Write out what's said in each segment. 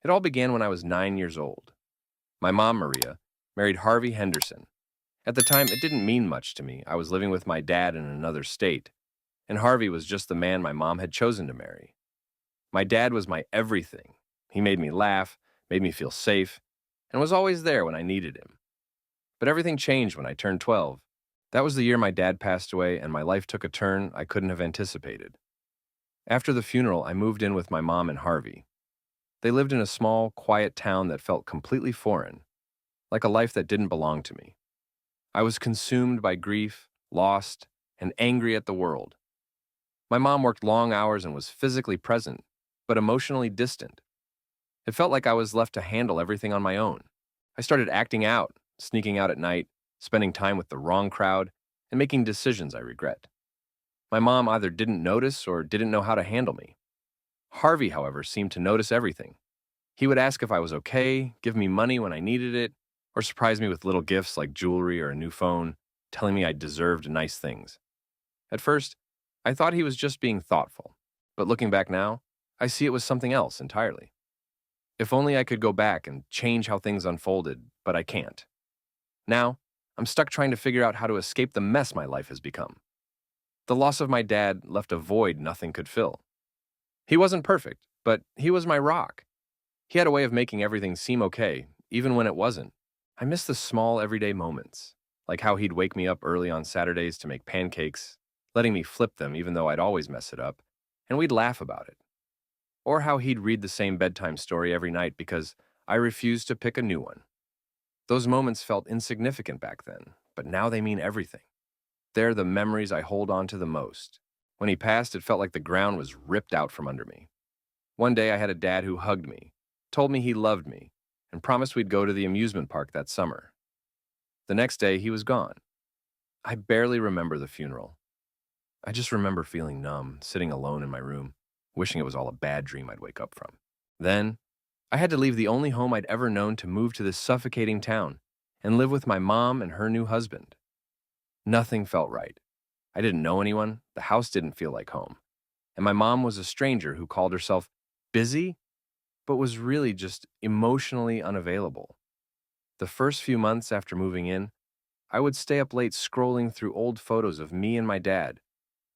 It all began when I was 9 years old. My mom, Maria, married Harvey Henderson. At the time, it didn't mean much to me. I was living with my dad in another state, and Harvey was just the man my mom had chosen to marry. My dad was my everything. He made me laugh, made me feel safe, and was always there when I needed him. But everything changed when I turned 12. That was the year my dad passed away, and my life took a turn I couldn't have anticipated. After the funeral, I moved in with my mom and Harvey. They lived in a small, quiet town that felt completely foreign, like a life that didn't belong to me. I was consumed by grief, lost, and angry at the world. My mom worked long hours and was physically present, but emotionally distant. It felt like I was left to handle everything on my own. I started acting out, sneaking out at night, spending time with the wrong crowd, and making decisions I regret. My mom either didn't notice or didn't know how to handle me. Harvey, however, seemed to notice everything. He would ask if I was okay, give me money when I needed it, or surprise me with little gifts like jewelry or a new phone, telling me I deserved nice things. At first, I thought he was just being thoughtful, but looking back now, I see it was something else entirely. If only I could go back and change how things unfolded, but I can't. Now, I'm stuck trying to figure out how to escape the mess my life has become. The loss of my dad left a void nothing could fill. He wasn't perfect, but he was my rock. He had a way of making everything seem okay, even when it wasn't. I miss the small everyday moments, like how he'd wake me up early on Saturdays to make pancakes, letting me flip them even though I'd always mess it up, and we'd laugh about it. Or how he'd read the same bedtime story every night because I refused to pick a new one. Those moments felt insignificant back then, but now they mean everything. They're the memories I hold on to the most. When he passed, it felt like the ground was ripped out from under me. One day I had a dad who hugged me, told me he loved me, and promised we'd go to the amusement park that summer. The next day, he was gone. I barely remember the funeral. I just remember feeling numb, sitting alone in my room, wishing it was all a bad dream I'd wake up from. Then, I had to leave the only home I'd ever known to move to this suffocating town and live with my mom and her new husband. Nothing felt right. I didn't know anyone, the house didn't feel like home, and my mom was a stranger who called herself busy, but was really just emotionally unavailable. The first few months after moving in, I would stay up late scrolling through old photos of me and my dad,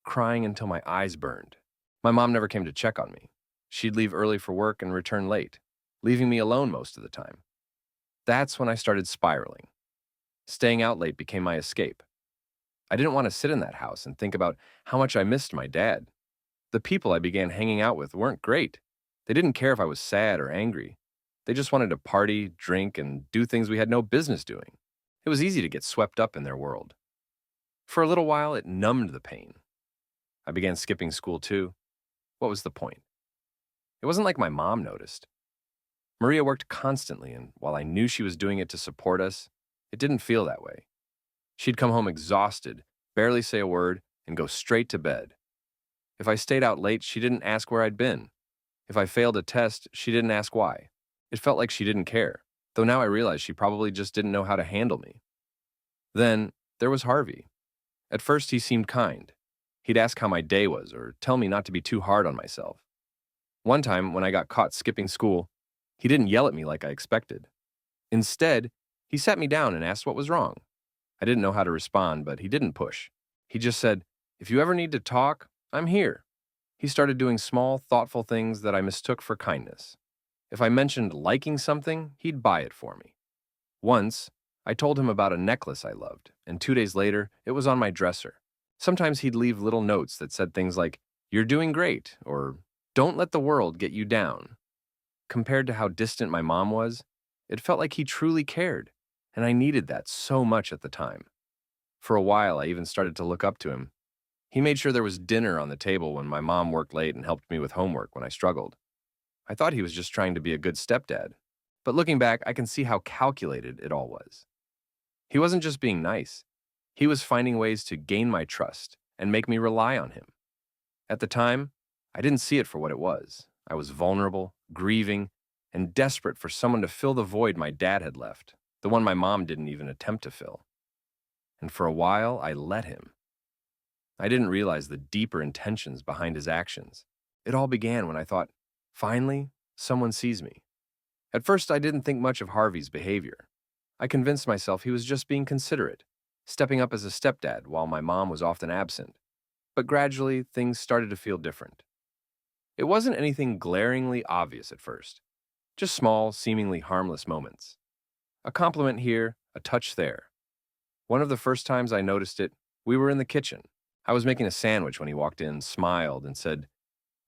crying until my eyes burned. My mom never came to check on me. She'd leave early for work and return late, leaving me alone most of the time. That's when I started spiraling. Staying out late became my escape. I didn't want to sit in that house and think about how much I missed my dad. The people I began hanging out with weren't great. They didn't care if I was sad or angry. They just wanted to party, drink, and do things we had no business doing. It was easy to get swept up in their world. For a little while, it numbed the pain. I began skipping school too. What was the point? It wasn't like my mom noticed. Maria worked constantly, and while I knew she was doing it to support us, it didn't feel that way. She'd come home exhausted, barely say a word, and go straight to bed. If I stayed out late, she didn't ask where I'd been. If I failed a test, she didn't ask why. It felt like she didn't care, though now I realize she probably just didn't know how to handle me. Then, there was Harvey. At first, he seemed kind. He'd ask how my day was or tell me not to be too hard on myself. One time, when I got caught skipping school, he didn't yell at me like I expected. Instead, he sat me down and asked what was wrong. I didn't know how to respond, but he didn't push. He just said, "If you ever need to talk, I'm here." He started doing small, thoughtful things that I mistook for kindness. If I mentioned liking something, he'd buy it for me. Once, I told him about a necklace I loved, and 2 days later, it was on my dresser. Sometimes he'd leave little notes that said things like, "You're doing great," or "Don't let the world get you down." Compared to how distant my mom was, it felt like he truly cared, and I needed that so much at the time. For a while, I even started to look up to him. He made sure there was dinner on the table when my mom worked late and helped me with homework when I struggled. I thought he was just trying to be a good stepdad, but looking back, I can see how calculated it all was. He wasn't just being nice. He was finding ways to gain my trust and make me rely on him. At the time, I didn't see it for what it was. I was vulnerable, grieving, and desperate for someone to fill the void my dad had left, the one my mom didn't even attempt to fill. And for a while, I let him. I didn't realize the deeper intentions behind his actions. It all began when I thought, finally, someone sees me. At first, I didn't think much of Harvey's behavior. I convinced myself he was just being considerate, stepping up as a stepdad while my mom was often absent. But gradually, things started to feel different. It wasn't anything glaringly obvious at first, just small, seemingly harmless moments. A compliment here, a touch there. One of the first times I noticed it, we were in the kitchen. I was making a sandwich when he walked in, smiled, and said,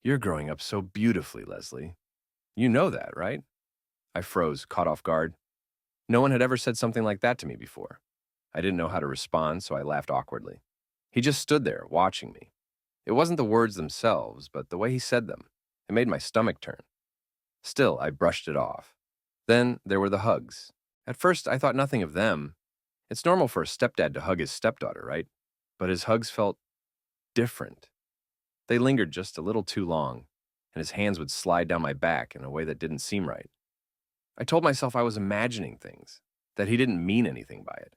"You're growing up so beautifully, Leslie. You know that, right?" I froze, caught off guard. No one had ever said something like that to me before. I didn't know how to respond, so I laughed awkwardly. He just stood there, watching me. It wasn't the words themselves, but the way he said them. It made my stomach turn. Still, I brushed it off. Then there were the hugs. At first, I thought nothing of them. It's normal for a stepdad to hug his stepdaughter, right? But his hugs felt different. They lingered just a little too long, and his hands would slide down my back in a way that didn't seem right. I told myself I was imagining things, that he didn't mean anything by it.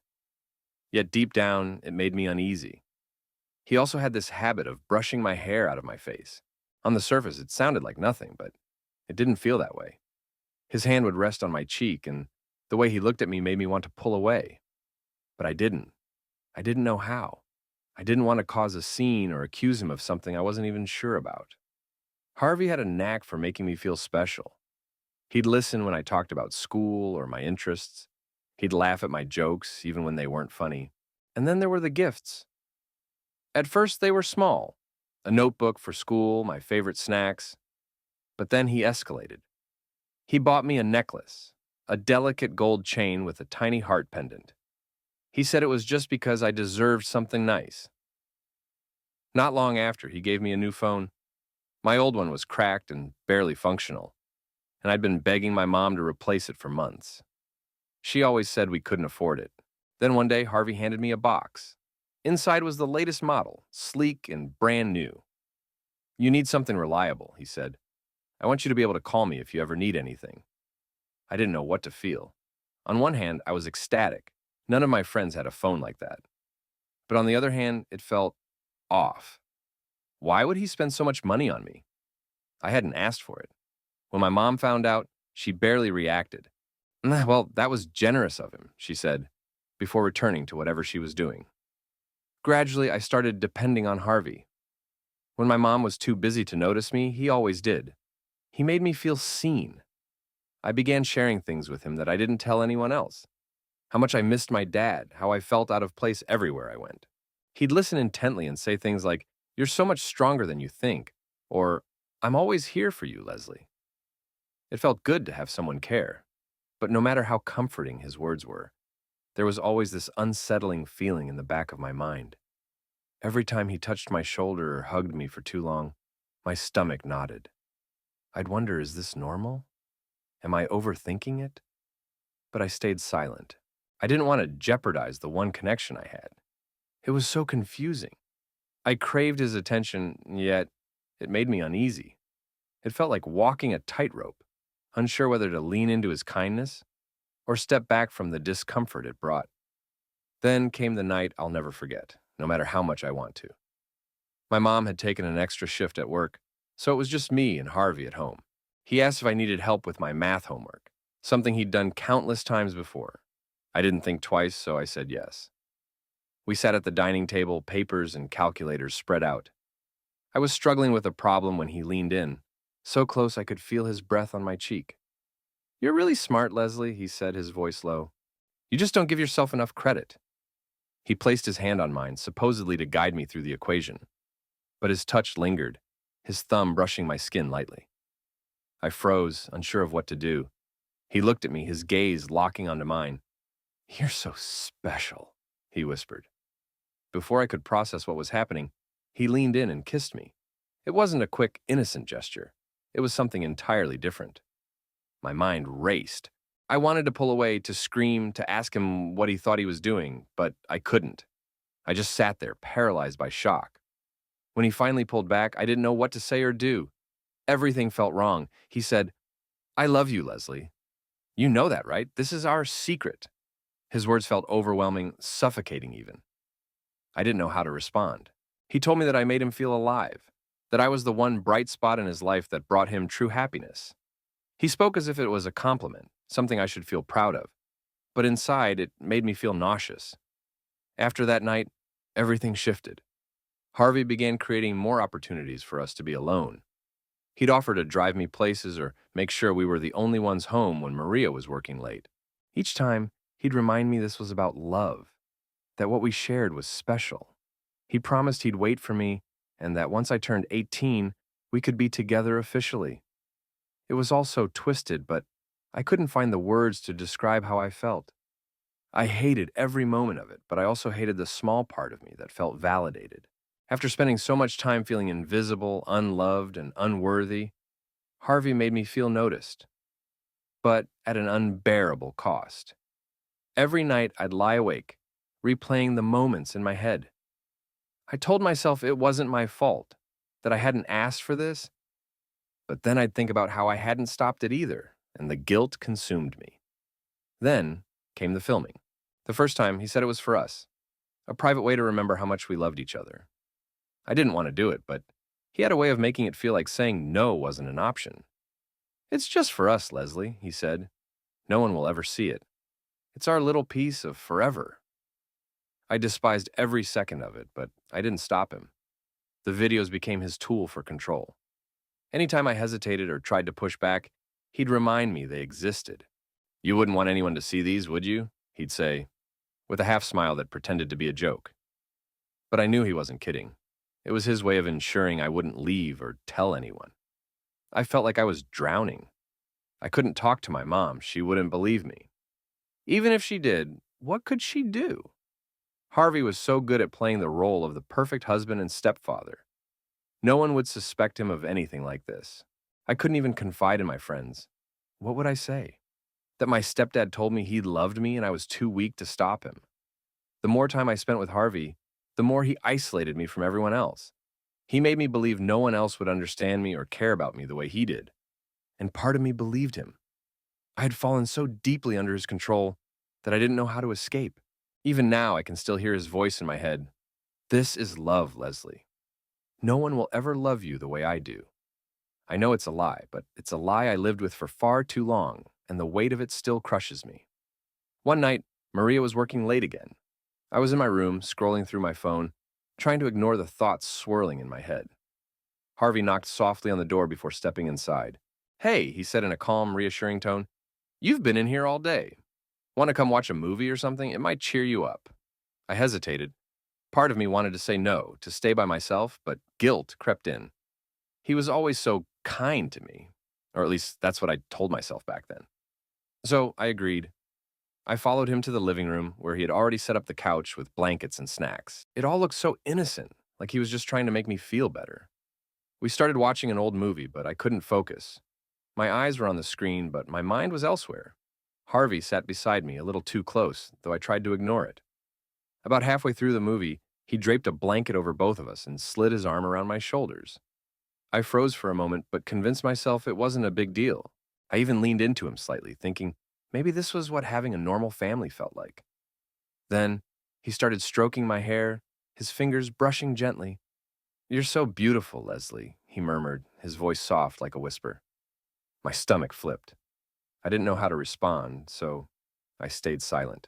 Yet deep down, it made me uneasy. He also had this habit of brushing my hair out of my face. On the surface, it sounded like nothing, but it didn't feel that way. His hand would rest on my cheek, and the way he looked at me made me want to pull away. But I didn't. I didn't know how. I didn't want to cause a scene or accuse him of something I wasn't even sure about. Harvey had a knack for making me feel special. He'd listen when I talked about school or my interests. He'd laugh at my jokes, even when they weren't funny. And then there were the gifts. At first, they were small. A notebook for school, my favorite snacks. But then he escalated. He bought me a necklace, a delicate gold chain with a tiny heart pendant. He said it was just because I deserved something nice. Not long after, he gave me a new phone. My old one was cracked and barely functional, and I'd been begging my mom to replace it for months. She always said we couldn't afford it. Then one day, Harvey handed me a box. Inside was the latest model, sleek and brand new. "You need something reliable," he said. "I want you to be able to call me if you ever need anything." I didn't know what to feel. On one hand, I was ecstatic. None of my friends had a phone like that. But on the other hand, it felt off. Why would he spend so much money on me? I hadn't asked for it. When my mom found out, she barely reacted. "Nah, well, that was generous of him," she said, before returning to whatever she was doing. Gradually, I started depending on Harvey. When my mom was too busy to notice me, he always did. He made me feel seen. I began sharing things with him that I didn't tell anyone else. How much I missed my dad, how I felt out of place everywhere I went. He'd listen intently and say things like, "You're so much stronger than you think," or, "I'm always here for you, Leslie." It felt good to have someone care. But no matter how comforting his words were, there was always this unsettling feeling in the back of my mind. Every time he touched my shoulder or hugged me for too long, my stomach knotted. I'd wonder, is this normal? Am I overthinking it? But I stayed silent. I didn't want to jeopardize the one connection I had. It was so confusing. I craved his attention, yet it made me uneasy. It felt like walking a tightrope, unsure whether to lean into his kindness or step back from the discomfort it brought. Then came the night I'll never forget, no matter how much I want to. My mom had taken an extra shift at work, so it was just me and Harvey at home. He asked if I needed help with my math homework, something he'd done countless times before. I didn't think twice, so I said yes. We sat at the dining table, papers and calculators spread out. I was struggling with a problem when he leaned in, so close I could feel his breath on my cheek. "You're really smart, Leslie," he said, his voice low. "You just don't give yourself enough credit." He placed his hand on mine, supposedly to guide me through the equation. But his touch lingered, his thumb brushing my skin lightly. I froze, unsure of what to do. He looked at me, his gaze locking onto mine. "You're so special," he whispered. Before I could process what was happening, he leaned in and kissed me. It wasn't a quick, innocent gesture. It was something entirely different. My mind raced. I wanted to pull away, to scream, to ask him what he thought he was doing, but I couldn't. I just sat there, paralyzed by shock. When he finally pulled back, I didn't know what to say or do. Everything felt wrong. He said, "I love you, Leslie. You know that, right? This is our secret." His words felt overwhelming, suffocating even. I didn't know how to respond. He told me that I made him feel alive, that I was the one bright spot in his life that brought him true happiness. He spoke as if it was a compliment, something I should feel proud of, but inside it made me feel nauseous. After that night, everything shifted. Harvey began creating more opportunities for us to be alone. He'd offer to drive me places or make sure we were the only ones home when Maria was working late. Each time, he'd remind me this was about love, that what we shared was special. He promised he'd wait for me and that once I turned 18, we could be together officially. It was all so twisted, but I couldn't find the words to describe how I felt. I hated every moment of it, but I also hated the small part of me that felt validated. After spending so much time feeling invisible, unloved, and unworthy, Harvey made me feel noticed, but at an unbearable cost. Every night I'd lie awake, replaying the moments in my head. I told myself it wasn't my fault, that I hadn't asked for this, but then I'd think about how I hadn't stopped it either, and the guilt consumed me. Then came the filming. The first time, he said it was for us, a private way to remember how much we loved each other. I didn't want to do it, but he had a way of making it feel like saying no wasn't an option. "It's just for us, Leslie," he said. "No one will ever see it. It's our little piece of forever." I despised every second of it, but I didn't stop him. The videos became his tool for control. Anytime I hesitated or tried to push back, he'd remind me they existed. "You wouldn't want anyone to see these, would you?" he'd say, with a half smile that pretended to be a joke. But I knew he wasn't kidding. It was his way of ensuring I wouldn't leave or tell anyone. I felt like I was drowning. I couldn't talk to my mom. She wouldn't believe me. Even if she did, what could she do? Harvey was so good at playing the role of the perfect husband and stepfather. No one would suspect him of anything like this. I couldn't even confide in my friends. What would I say? That my stepdad told me he loved me and I was too weak to stop him. The more time I spent with Harvey, the more he isolated me from everyone else. He made me believe no one else would understand me or care about me the way he did. And part of me believed him. I had fallen so deeply under his control that I didn't know how to escape. Even now, I can still hear his voice in my head. "This is love, Leslie. No one will ever love you the way I do." I know it's a lie, but it's a lie I lived with for far too long, and the weight of it still crushes me. One night, Maria was working late again. I was in my room, scrolling through my phone, trying to ignore the thoughts swirling in my head. Harvey knocked softly on the door before stepping inside. "Hey," he said in a calm, reassuring tone. "You've been in here all day. Want to come watch a movie or something? It might cheer you up." I hesitated. Part of me wanted to say no, to stay by myself, but guilt crept in. He was always so kind to me, or at least that's what I told myself back then. So I agreed. I followed him to the living room, where he had already set up the couch with blankets and snacks. It all looked so innocent, like he was just trying to make me feel better. We started watching an old movie, but I couldn't focus. My eyes were on the screen, but my mind was elsewhere. Harvey sat beside me, a little too close, though I tried to ignore it. About halfway through the movie, he draped a blanket over both of us and slid his arm around my shoulders. I froze for a moment, but convinced myself it wasn't a big deal. I even leaned into him slightly, thinking maybe this was what having a normal family felt like. Then, he started stroking my hair, his fingers brushing gently. "You're so beautiful, Leslie," he murmured, his voice soft like a whisper. My stomach flipped. I didn't know how to respond, so I stayed silent.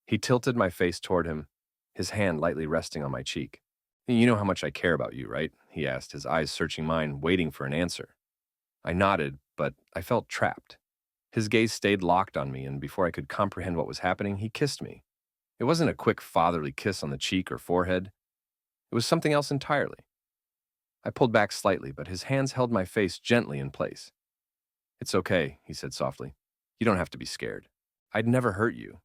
He tilted my face toward him, his hand lightly resting on my cheek. "You know how much I care about you, right?" he asked, his eyes searching mine, waiting for an answer. I nodded, but I felt trapped. His gaze stayed locked on me, and before I could comprehend what was happening, he kissed me. It wasn't a quick fatherly kiss on the cheek or forehead. It was something else entirely. I pulled back slightly, but his hands held my face gently in place. "It's okay," he said softly. "You don't have to be scared. I'd never hurt you."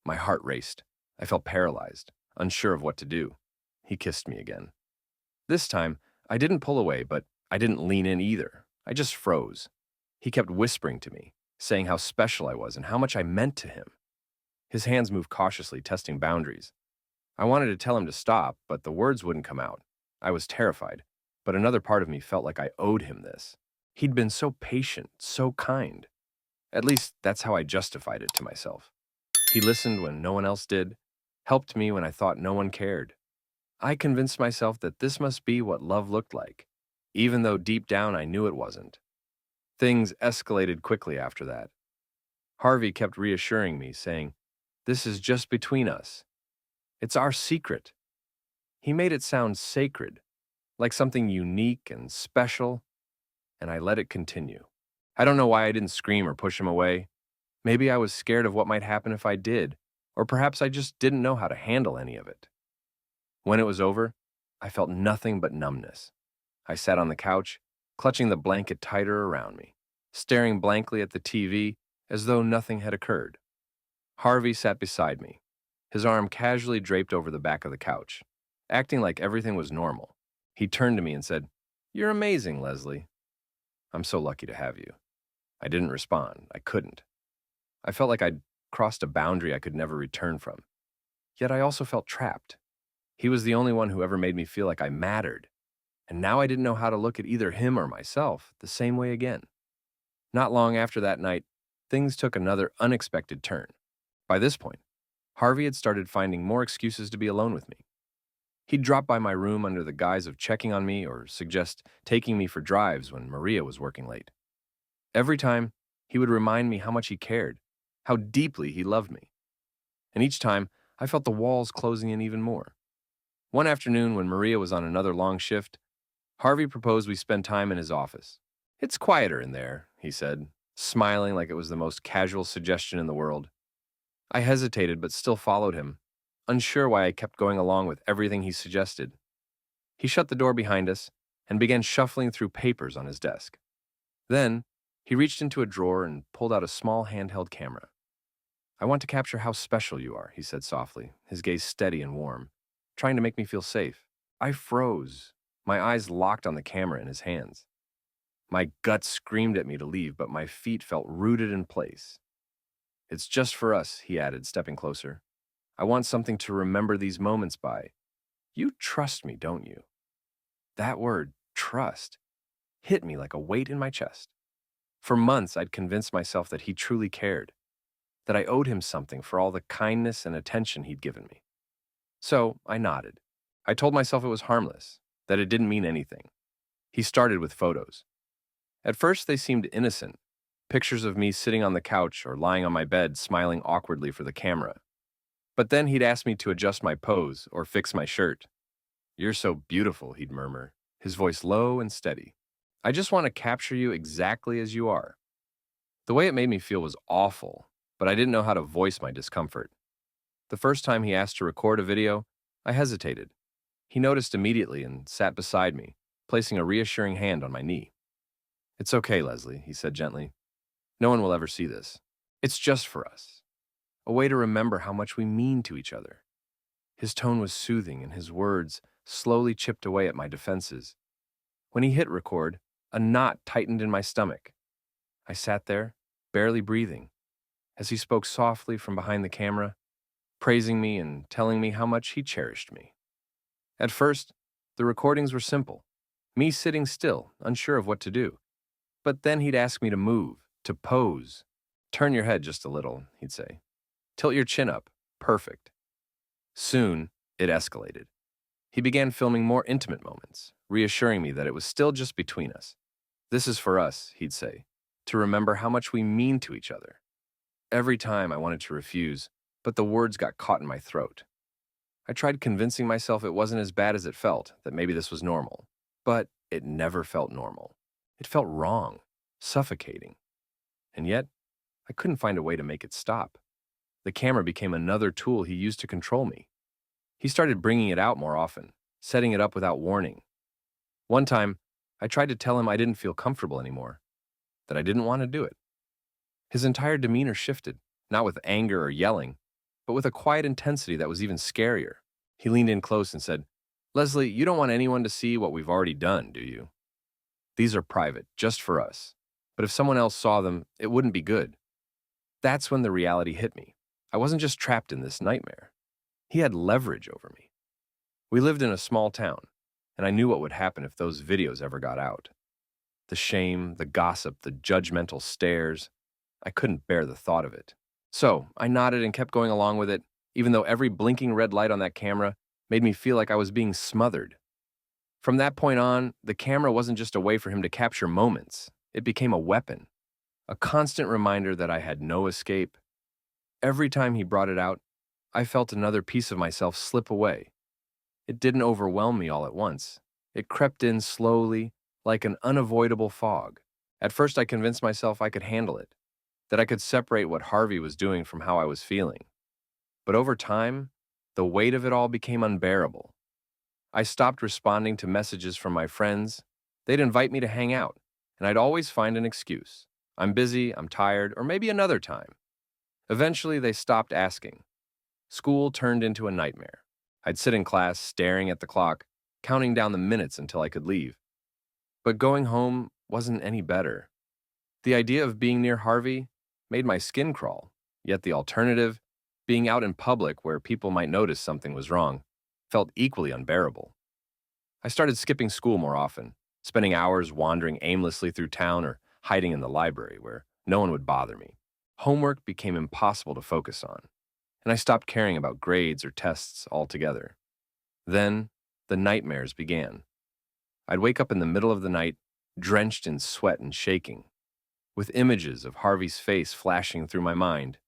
My heart raced. I felt paralyzed, unsure of what to do. He kissed me again. This time, I didn't pull away, but I didn't lean in either. I just froze. He kept whispering to me, saying how special I was and how much I meant to him. His hands moved cautiously, testing boundaries. I wanted to tell him to stop, but the words wouldn't come out. I was terrified, but another part of me felt like I owed him this. He'd been so patient, so kind. At least that's how I justified it to myself. He listened when no one else did, helped me when I thought no one cared. I convinced myself that this must be what love looked like, even though deep down I knew it wasn't. Things escalated quickly after that. Harvey kept reassuring me, saying, "This is just between us. It's our secret." He made it sound sacred, like something unique and special, and I let it continue. I don't know why I didn't scream or push him away. Maybe I was scared of what might happen if I did, or perhaps I just didn't know how to handle any of it. When it was over, I felt nothing but numbness. I sat on the couch, clutching the blanket tighter around me, staring blankly at the TV as though nothing had occurred. Harvey sat beside me, his arm casually draped over the back of the couch, acting like everything was normal. He turned to me and said, "You're amazing, Leslie. I'm so lucky to have you." I didn't respond. I couldn't. I felt like I'd crossed a boundary I could never return from. Yet I also felt trapped. He was the only one who ever made me feel like I mattered, and now I didn't know how to look at either him or myself the same way again. Not long after that night, things took another unexpected turn. By this point, Harvey had started finding more excuses to be alone with me. He'd drop by my room under the guise of checking on me or suggest taking me for drives when Maria was working late. Every time, he would remind me how much he cared, how deeply he loved me. And each time, I felt the walls closing in even more. One afternoon, when Maria was on another long shift, Harvey proposed we spend time in his office. "It's quieter in there," he said, smiling like it was the most casual suggestion in the world. I hesitated but still followed him, unsure why I kept going along with everything he suggested. He shut the door behind us and began shuffling through papers on his desk. Then, he reached into a drawer and pulled out a small handheld camera. "I want to capture how special you are," he said softly, his gaze steady and warm, trying to make me feel safe. I froze, my eyes locked on the camera in his hands. My gut screamed at me to leave, but my feet felt rooted in place. "It's just for us," he added, stepping closer. "I want something to remember these moments by. You trust me, don't you?" That word, trust, hit me like a weight in my chest. For months, I'd convinced myself that he truly cared, that I owed him something for all the kindness and attention he'd given me. So I nodded. I told myself it was harmless, that it didn't mean anything. He started with photos. At first, they seemed innocent, pictures of me sitting on the couch or lying on my bed smiling awkwardly for the camera. But then he'd ask me to adjust my pose or fix my shirt. "You're so beautiful," he'd murmur, his voice low and steady. "I just want to capture you exactly as you are." The way it made me feel was awful, but I didn't know how to voice my discomfort. The first time he asked to record a video, I hesitated. He noticed immediately and sat beside me, placing a reassuring hand on my knee. "It's okay, Leslie," he said gently. "No one will ever see this. It's just for us. A way to remember how much we mean to each other." His tone was soothing and his words slowly chipped away at my defenses. When he hit record, a knot tightened in my stomach. I sat there, barely breathing, as he spoke softly from behind the camera, praising me and telling me how much he cherished me. At first, the recordings were simple, me sitting still, unsure of what to do. But then he'd ask me to move, to pose. "Turn your head just a little," he'd say. "Tilt your chin up. Perfect." Soon, it escalated. He began filming more intimate moments, reassuring me that it was still just between us. "This is for us," he'd say, "to remember how much we mean to each other." Every time I wanted to refuse, but the words got caught in my throat. I tried convincing myself it wasn't as bad as it felt, that maybe this was normal. But it never felt normal. It felt wrong, suffocating. And yet, I couldn't find a way to make it stop. The camera became another tool he used to control me. He started bringing it out more often, setting it up without warning. One time, I tried to tell him I didn't feel comfortable anymore, that I didn't want to do it. His entire demeanor shifted, not with anger or yelling, but with a quiet intensity that was even scarier. He leaned in close and said, "Leslie, you don't want anyone to see what we've already done, do you? These are private, just for us. But if someone else saw them, it wouldn't be good." That's when the reality hit me. I wasn't just trapped in this nightmare. He had leverage over me. We lived in a small town, and I knew what would happen if those videos ever got out. The shame, the gossip, the judgmental stares. I couldn't bear the thought of it. So I nodded and kept going along with it, even though every blinking red light on that camera made me feel like I was being smothered. From that point on, the camera wasn't just a way for him to capture moments. It became a weapon, a constant reminder that I had no escape. Every time he brought it out, I felt another piece of myself slip away. It didn't overwhelm me all at once. It crept in slowly, like an unavoidable fog. At first, I convinced myself I could handle it, that I could separate what Harvey was doing from how I was feeling. But over time, the weight of it all became unbearable. I stopped responding to messages from my friends. They'd invite me to hang out, and I'd always find an excuse. I'm busy, I'm tired, or maybe another time. Eventually, they stopped asking. School turned into a nightmare. I'd sit in class staring at the clock, counting down the minutes until I could leave. But going home wasn't any better. The idea of being near Harvey made my skin crawl, yet the alternative, being out in public where people might notice something was wrong, felt equally unbearable. I started skipping school more often, spending hours wandering aimlessly through town or hiding in the library where no one would bother me. Homework became impossible to focus on, and I stopped caring about grades or tests altogether. Then, the nightmares began. I'd wake up in the middle of the night, drenched in sweat and shaking, with images of Harvey's face flashing through my mind.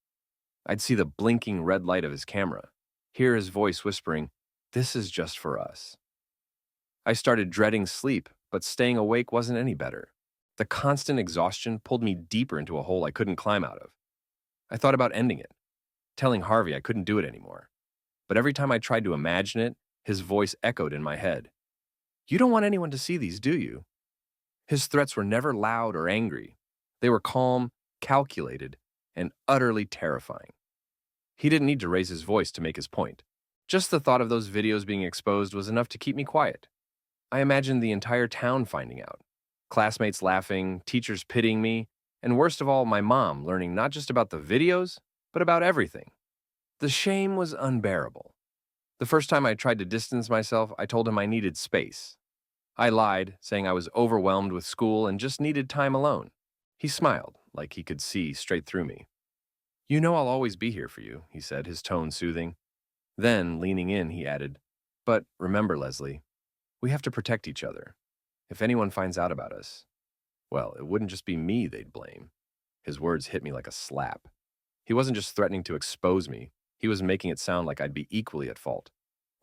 I'd see the blinking red light of his camera, hear his voice whispering, "This is just for us." I started dreading sleep, but staying awake wasn't any better. The constant exhaustion pulled me deeper into a hole I couldn't climb out of. I thought about ending it, telling Harvey I couldn't do it anymore. But every time I tried to imagine it, his voice echoed in my head. "You don't want anyone to see these, do you?" His threats were never loud or angry. They were calm, calculated, and utterly terrifying. He didn't need to raise his voice to make his point. Just the thought of those videos being exposed was enough to keep me quiet. I imagined the entire town finding out, classmates laughing, teachers pitying me, and worst of all, my mom learning not just about the videos, but about everything. The shame was unbearable. The first time I tried to distance myself, I told him I needed space. I lied, saying I was overwhelmed with school and just needed time alone. He smiled, like he could see straight through me. "You know I'll always be here for you," he said, his tone soothing. Then, leaning in, he added, "But remember, Leslie, we have to protect each other. If anyone finds out about us, well, it wouldn't just be me they'd blame." His words hit me like a slap. He wasn't just threatening to expose me, he was making it sound like I'd be equally at fault,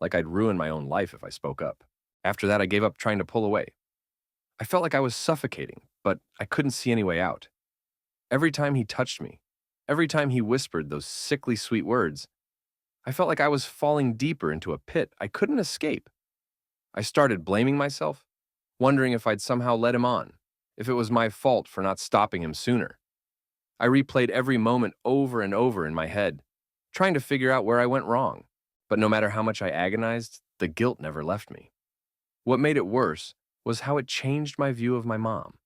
like I'd ruin my own life if I spoke up. After that, I gave up trying to pull away. I felt like I was suffocating, but I couldn't see any way out. Every time he touched me, every time he whispered those sickly sweet words, I felt like I was falling deeper into a pit I couldn't escape. I started blaming myself, wondering if I'd somehow led him on, if it was my fault for not stopping him sooner. I replayed every moment over and over in my head, trying to figure out where I went wrong. But no matter how much I agonized, the guilt never left me. What made it worse was how it changed my view of my mom.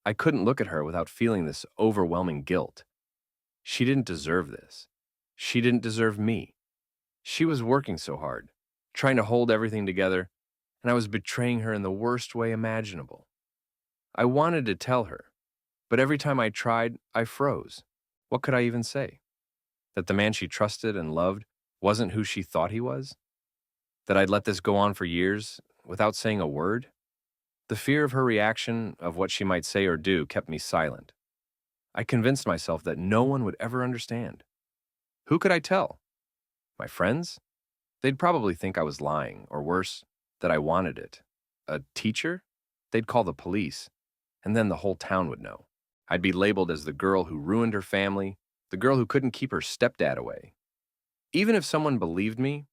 I couldn't look at her without feeling this overwhelming guilt. She didn't deserve this. She didn't deserve me. She was working so hard, trying to hold everything together, and I was betraying her in the worst way imaginable. I wanted to tell her, but every time I tried, I froze. What could I even say? That the man she trusted and loved wasn't who she thought he was? That I'd let this go on for years without saying a word? The fear of her reaction, of what she might say or do, kept me silent. I convinced myself that no one would ever understand. Who could I tell? My friends? They'd probably think I was lying, or worse, that I wanted it. A teacher? They'd call the police, and then the whole town would know. I'd be labeled as the girl who ruined her family, the girl who couldn't keep her stepdad away. Even if someone believed me,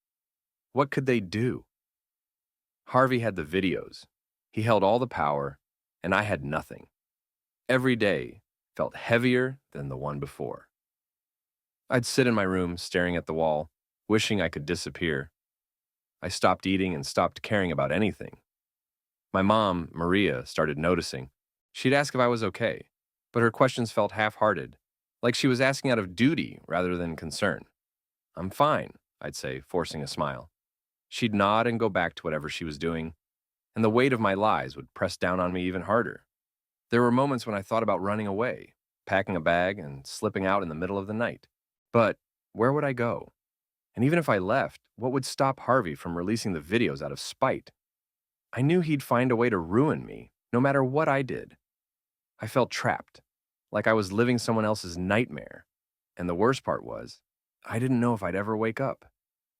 what could they do? Harvey had the videos. He held all the power, and I had nothing. Every day felt heavier than the one before. I'd sit in my room, staring at the wall, wishing I could disappear. I stopped eating and stopped caring about anything. My mom, Maria, started noticing. She'd ask if I was okay, but her questions felt half-hearted, like she was asking out of duty rather than concern. "I'm fine," I'd say, forcing a smile. She'd nod and go back to whatever she was doing, and the weight of my lies would press down on me even harder. There were moments when I thought about running away, packing a bag, and slipping out in the middle of the night. But where would I go? And even if I left, what would stop Harvey from releasing the videos out of spite? I knew he'd find a way to ruin me, no matter what I did. I felt trapped, like I was living someone else's nightmare. And the worst part was, I didn't know if I'd ever wake up.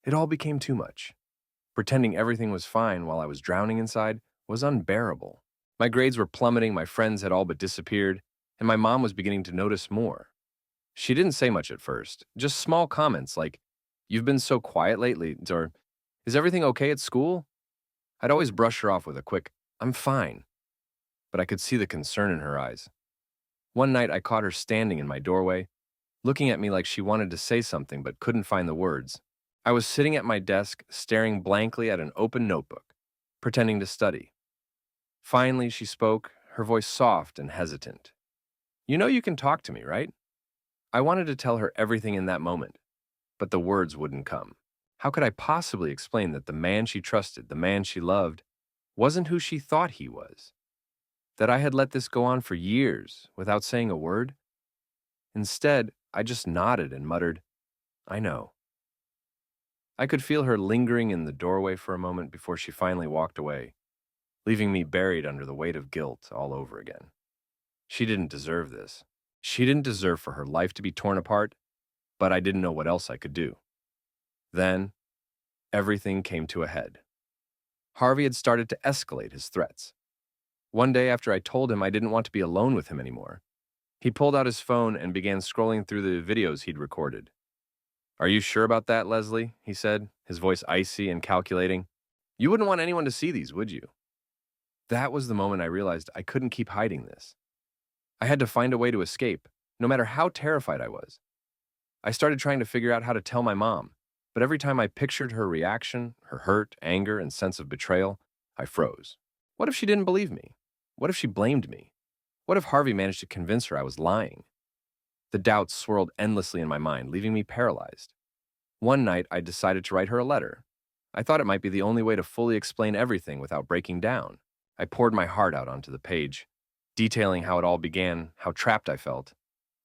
It all became too much. Pretending everything was fine while I was drowning inside was unbearable. My grades were plummeting, my friends had all but disappeared, and my mom was beginning to notice more. She didn't say much at first, just small comments like, "You've been so quiet lately," or "Is everything okay at school?" I'd always brush her off with a quick, "I'm fine," but I could see the concern in her eyes. One night I caught her standing in my doorway, looking at me like she wanted to say something but couldn't find the words. I was sitting at my desk, staring blankly at an open notebook, pretending to study. Finally, she spoke, her voice soft and hesitant. "You know you can talk to me, right?" I wanted to tell her everything in that moment, but the words wouldn't come. How could I possibly explain that the man she trusted, the man she loved, wasn't who she thought he was? That I had let this go on for years without saying a word? Instead, I just nodded and muttered, "I know." I could feel her lingering in the doorway for a moment before she finally walked away, leaving me buried under the weight of guilt all over again. She didn't deserve this. She didn't deserve for her life to be torn apart, but I didn't know what else I could do. Then, everything came to a head. Harvey had started to escalate his threats. One day after I told him I didn't want to be alone with him anymore, he pulled out his phone and began scrolling through the videos he'd recorded. "Are you sure about that, Leslie?" he said, his voice icy and calculating. "You wouldn't want anyone to see these, would you?" That was the moment I realized I couldn't keep hiding this. I had to find a way to escape, no matter how terrified I was. I started trying to figure out how to tell my mom, but every time I pictured her reaction, her hurt, anger, and sense of betrayal, I froze. What if she didn't believe me? What if she blamed me? What if Harvey managed to convince her I was lying? The doubts swirled endlessly in my mind, leaving me paralyzed. One night, I decided to write her a letter. I thought it might be the only way to fully explain everything without breaking down. I poured my heart out onto the page, detailing how it all began, how trapped I felt,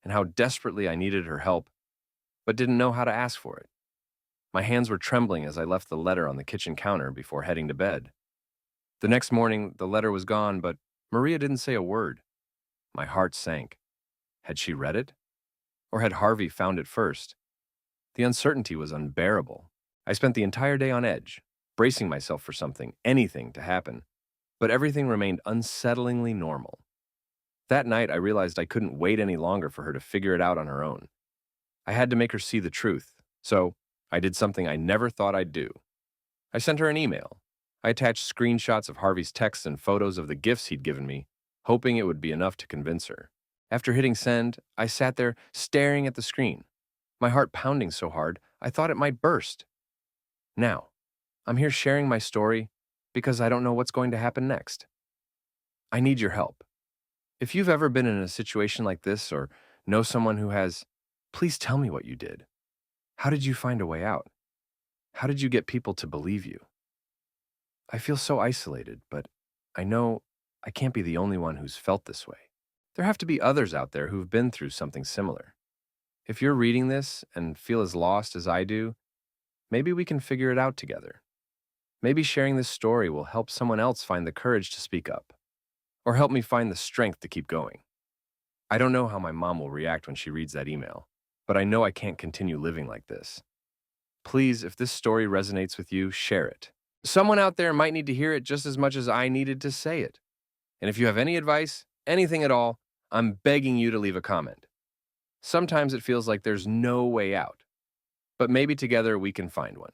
and how desperately I needed her help, but didn't know how to ask for it. My hands were trembling as I left the letter on the kitchen counter before heading to bed. The next morning, the letter was gone, but Maria didn't say a word. My heart sank. Had she read it? Or had Harvey found it first? The uncertainty was unbearable. I spent the entire day on edge, bracing myself for something, anything to happen, but everything remained unsettlingly normal. That night, I realized I couldn't wait any longer for her to figure it out on her own. I had to make her see the truth, so I did something I never thought I'd do. I sent her an email. I attached screenshots of Harvey's texts and photos of the gifts he'd given me, hoping it would be enough to convince her. After hitting send, I sat there staring at the screen, my heart pounding so hard I thought it might burst. Now, I'm here sharing my story because I don't know what's going to happen next. I need your help. If you've ever been in a situation like this or know someone who has, please tell me what you did. How did you find a way out? How did you get people to believe you? I feel so isolated, but I know I can't be the only one who's felt this way. There have to be others out there who've been through something similar. If you're reading this and feel as lost as I do, maybe we can figure it out together. Maybe sharing this story will help someone else find the courage to speak up, or help me find the strength to keep going. I don't know how my mom will react when she reads that email, but I know I can't continue living like this. Please, if this story resonates with you, share it. Someone out there might need to hear it just as much as I needed to say it. And if you have any advice, anything at all, I'm begging you to leave a comment. Sometimes it feels like there's no way out, but maybe together we can find one.